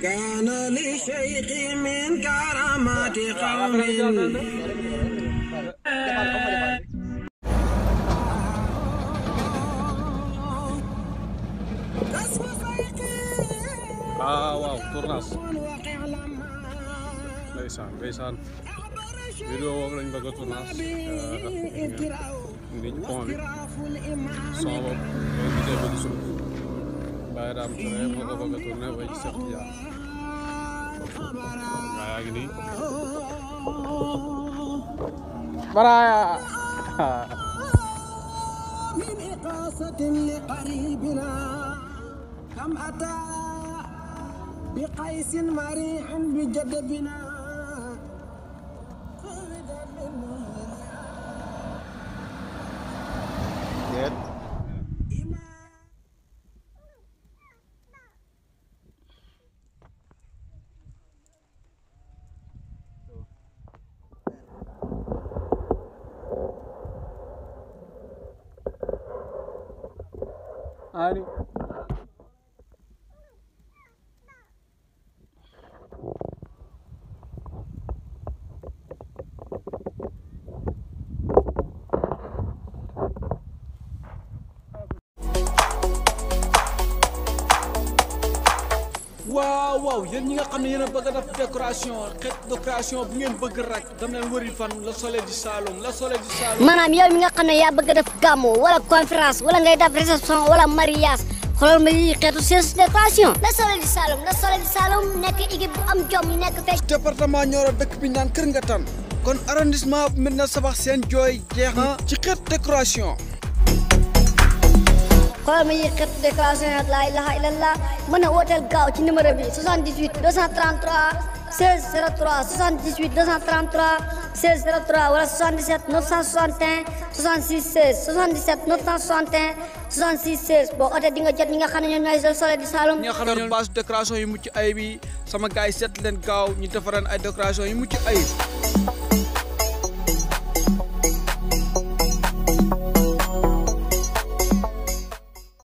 كان للشيخ من كرامات قوم waaw tournage ndeysaan vidéo boobu lañ bëgg a tournage ngi ci pont bi son boobu gisee ba ci suuf Baye daam Touré moo ko bëgg a tourné way ci Cheikh Tidiane yaa ngi nii baraya من إقاصة لقريبنا كم أتى بقيس مريح بجدبنا Ari waaw yéen ñi nga xam ne yéen a bëgg a def décoration xeet décoration bu ngeen bëgg rek dam leen wëri fan la Soleil du Saloum maanaam yow mi nga xam ne yaa bëgg a def gàmmu wala conférence wala ngay def réception wala mariage xoolal ma yi xeetu seen décoration la Soleil du Saloum nekk équipe bu am jom yi nekk fee département Nioro dëkk bi naan Kër Ngatan kon arrondissement Médina Sabax seen jooy jeex na ci xeet décoration xoolal ma yi xeetu décoration ak laa ilaha illallah mën a wooteel gaaw ci numéro bi 78 233 16 03 78 233 16 03 wala 77 961 66 16 77 961 66 16 boo ootee di nga jot ñi nga xam ne ñoom ñooy Soleil du Saloum. ñi nga xam ne base décoration yu mucc ayib yi sama gars yi seet leen gaaw ñu defaran ay décoration yu mucc ayib.